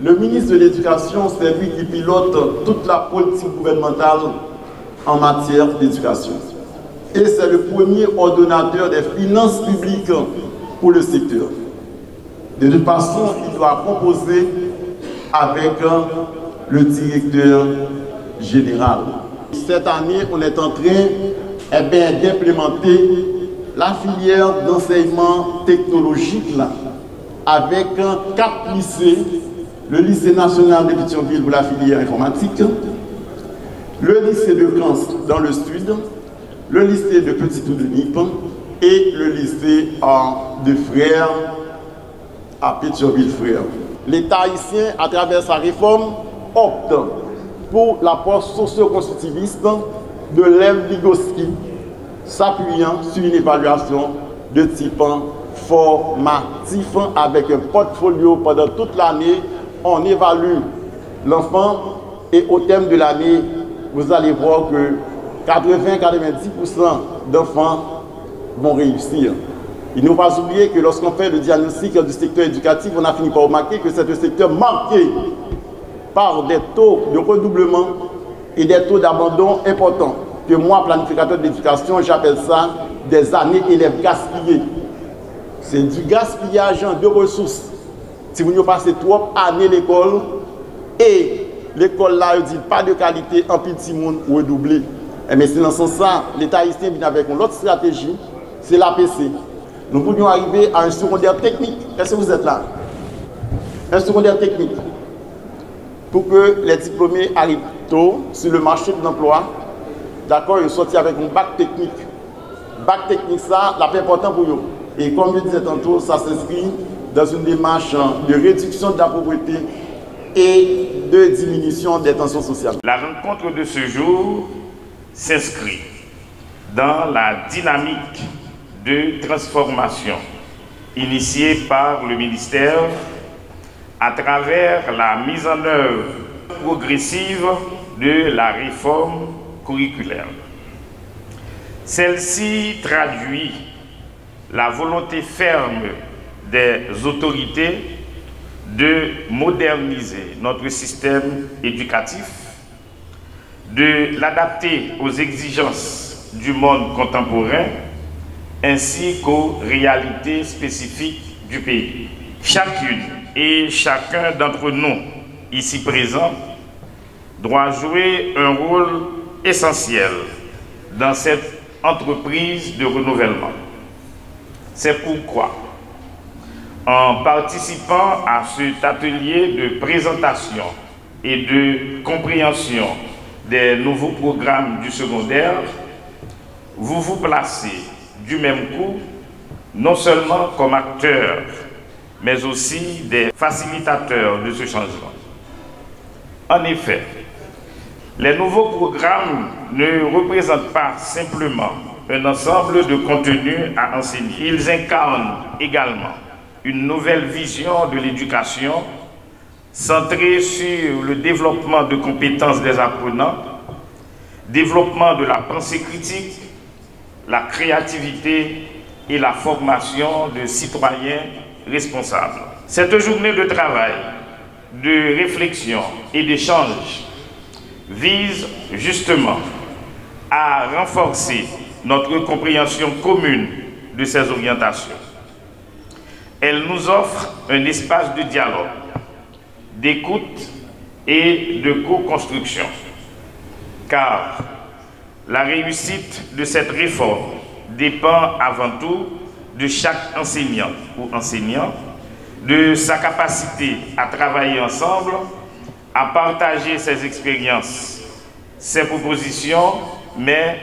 Le ministre de l'Éducation, c'est lui qui pilote toute la politique gouvernementale en matière d'éducation. Et c'est le premier ordonnateur des finances publiques pour le secteur. De toute façon, il doit composer avec le directeur général. Cette année, on est en train d'implémenter la filière d'enseignement technologique là, avec 4 lycées, le lycée national de Pétionville pour la filière informatique, le lycée de Cans dans le sud, le lycée de Petit-Toudenipe et le lycée de Frères à Pétionville-Frères. L'État haïtien, à travers sa réforme, opte pour l'approche socio-constitutiviste de Lev Vygotsky, s'appuyant sur une évaluation de type formatif avec un portfolio pendant toute l'année. On évalue l'enfant et au terme de l'année, vous allez voir que 80-90% d'enfants vont réussir. Il ne faut pas oublier que lorsqu'on fait le diagnostic du secteur éducatif, on a fini par remarquer que c'est un secteur marqué par des taux de redoublement et des taux d'abandon importants. Que moi, planificateur de l'éducation, j'appelle ça des années élèves gaspillées. C'est du gaspillage de ressources. Si vous nous passez 3 années l'école et l'école là, dit pas de qualité, en petit monde redoublé. Mais c'est dans ce sens, l'État haïtien vient avec une autre stratégie, c'est l'APC. Nous pourrions arriver à un secondaire technique. Est-ce que vous êtes là? Un secondaire technique. Pour que les diplômés arrivent tôt sur le marché de l'emploi, d'accord, ils sortent avec un bac technique. Bac technique, ça, c'est important pour eux. Et comme je disais tantôt, ça s'inscrit dans une démarche de réduction de la pauvreté et de diminution des tensions sociales. La rencontre de ce jour s'inscrit dans la dynamique de transformation initiée par le ministère à travers la mise en œuvre progressive de la réforme curriculaire. Celle-ci traduit la volonté ferme des autorités de moderniser notre système éducatif, de l'adapter aux exigences du monde contemporain ainsi qu'aux réalités spécifiques du pays. Chacune et chacun d'entre nous, ici présents, doit jouer un rôle essentiel dans cette entreprise de renouvellement. C'est pourquoi, en participant à cet atelier de présentation et de compréhension des nouveaux programmes du secondaire, vous vous placez du même coup, non seulement comme acteurs, mais aussi des facilitateurs de ce changement. En effet, les nouveaux programmes ne représentent pas simplement un ensemble de contenus à enseigner. Ils incarnent également une nouvelle vision de l'éducation centrée sur le développement de compétences des apprenants, développement de la pensée critique, la créativité et la formation de citoyens responsables. Cette journée de travail, de réflexion et d'échange vise justement à renforcer notre compréhension commune de ces orientations. Elle nous offre un espace de dialogue, d'écoute et de co-construction, car la réussite de cette réforme dépend avant tout de chaque enseignant ou enseignant, de sa capacité à travailler ensemble, à partager ses expériences, ses propositions, mais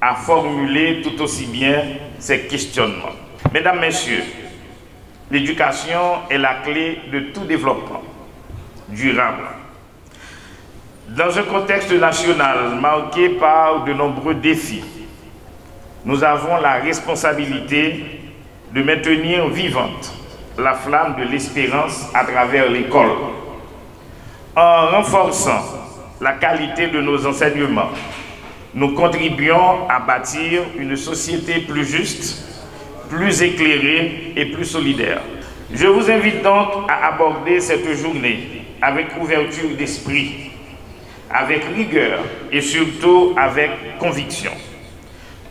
à formuler tout aussi bien ses questionnements. Mesdames, Messieurs, l'éducation est la clé de tout développement durable. Dans un contexte national marqué par de nombreux défis, nous avons la responsabilité de maintenir vivante la flamme de l'espérance à travers l'école. En renforçant la qualité de nos enseignements, nous contribuons à bâtir une société plus juste, plus éclairée et plus solidaire. Je vous invite donc à aborder cette journée avec ouverture d'esprit, avec rigueur et surtout avec conviction.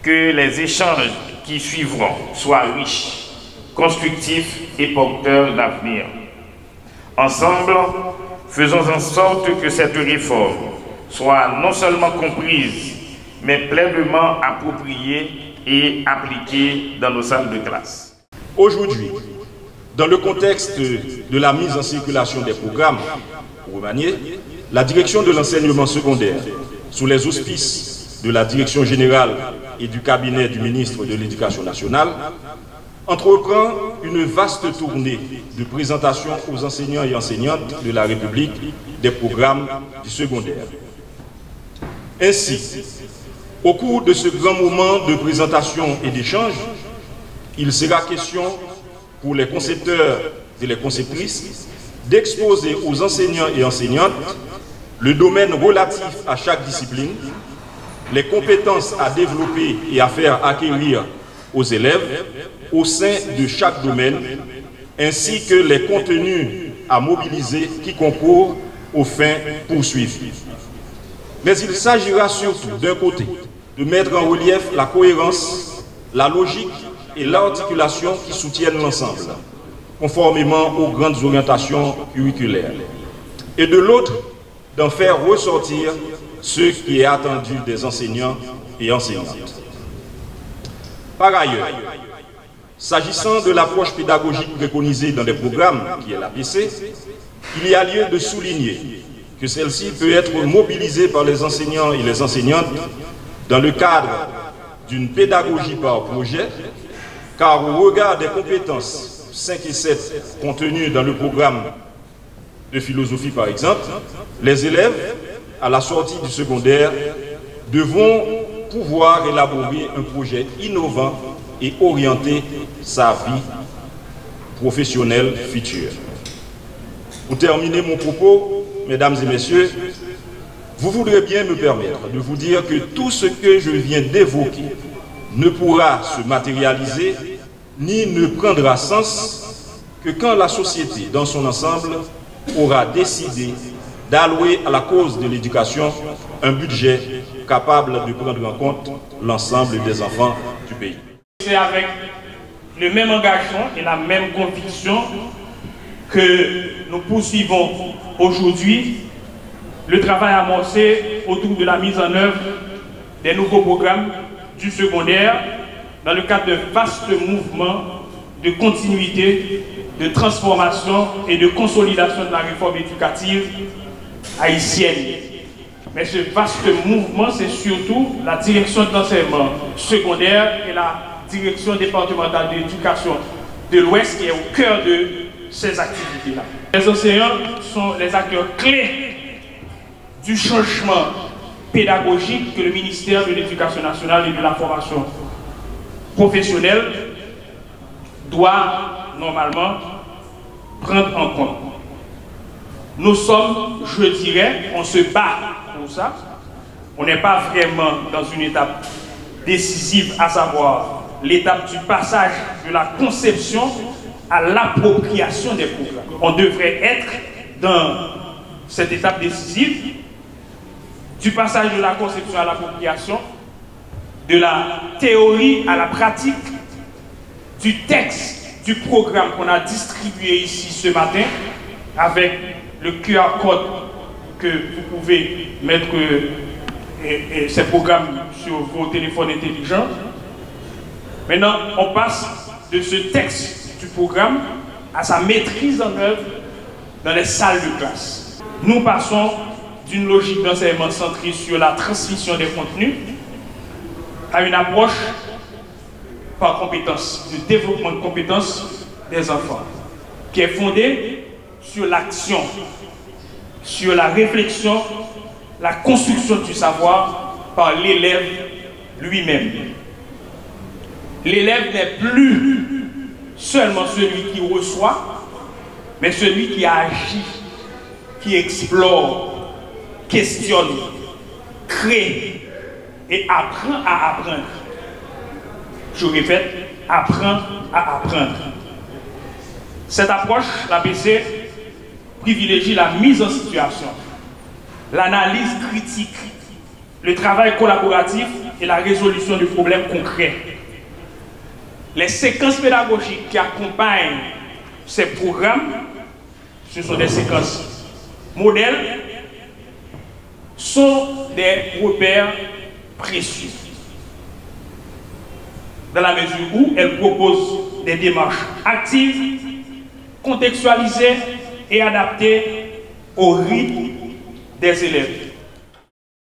Que les échanges qui suivront soient riches, constructifs et porteurs d'avenir. Ensemble, faisons en sorte que cette réforme soit non seulement comprise, mais pleinement appropriée et appliquée dans nos salles de classe. Aujourd'hui, dans le contexte de la mise en circulation des programmes, pour remanier, la direction de l'enseignement secondaire, sous les auspices de la direction générale et du cabinet du ministre de l'Éducation nationale, entreprend une vaste tournée de présentation aux enseignants et enseignantes de la République des programmes du secondaire. Ainsi, au cours de ce grand moment de présentation et d'échange, il sera question pour les concepteurs et les conceptrices d'exposer aux enseignants et enseignantes le domaine relatif à chaque discipline, les compétences à développer et à faire acquérir aux élèves au sein de chaque domaine, ainsi que les contenus à mobiliser qui concourent aux fins poursuivies. Mais il s'agira surtout, d'un côté, de mettre en relief la cohérence, la logique et l'articulation qui soutiennent l'ensemble, conformément aux grandes orientations curriculaires. Et de l'autre, d'en faire ressortir ce qui est attendu des enseignants et enseignantes. Par ailleurs, s'agissant de l'approche pédagogique préconisée dans les programmes, qui est l'APC, il y a lieu de souligner que celle-ci peut être mobilisée par les enseignants et les enseignantes dans le cadre d'une pédagogie par projet, car au regard des compétences 5 et 7 contenues dans le programme de philosophie par exemple, les élèves, à la sortie du secondaire, devront pouvoir élaborer un projet innovant et orienter sa vie professionnelle future. Pour terminer mon propos, mesdames et messieurs, vous voudrez bien me permettre de vous dire que tout ce que je viens d'évoquer ne pourra se matérialiser ni ne prendra sens que quand la société dans son ensemble aura décidé d'allouer à la cause de l'éducation un budget capable de prendre en compte l'ensemble des enfants du pays. C'est avec le même engagement et la même conviction que nous poursuivons aujourd'hui le travail amorcé autour de la mise en œuvre des nouveaux programmes du secondaire dans le cadre de vastes mouvements de continuité, de transformation et de consolidation de la réforme éducative haïtienne. Mais ce vaste mouvement, c'est surtout la direction de l'enseignement secondaire et la direction départementale de l'éducation de l'Ouest qui est au cœur de ces activités-là. Les enseignants sont les acteurs clés du changement pédagogique que le ministère de l'Éducation nationale et de la formation professionnelle doit normalement prendre en compte. Nous sommes, je dirais, on se bat pour ça. On n'est pas vraiment dans une étape décisive, à savoir l'étape du passage de la conception à l'appropriation des programmes. On devrait être dans cette étape décisive du passage de la conception à l'appropriation, de la théorie à la pratique, du texte du programme qu'on a distribué ici ce matin avec le QR code que vous pouvez mettre ces programmes sur vos téléphones intelligents. Maintenant, on passe de ce texte du programme à sa maîtrise en œuvre dans les salles de classe. Nous passons d'une logique d'enseignement centrée sur la transmission des contenus à une approche par compétences, de développement de compétences des enfants, qui est fondée sur l'action, sur la réflexion, la construction du savoir par l'élève lui-même. L'élève n'est plus seulement celui qui reçoit, mais celui qui agit, qui explore, questionne, crée et apprend à apprendre. Je répète, apprend à apprendre. Cette approche, l'APC, privilégie la mise en situation, l'analyse critique, le travail collaboratif et la résolution de problèmes concrets. Les séquences pédagogiques qui accompagnent ces programmes, ce sont des séquences modèles, sont des repères précieux, dans la mesure où elles proposent des démarches actives, contextualisées et adaptées au rythme des élèves.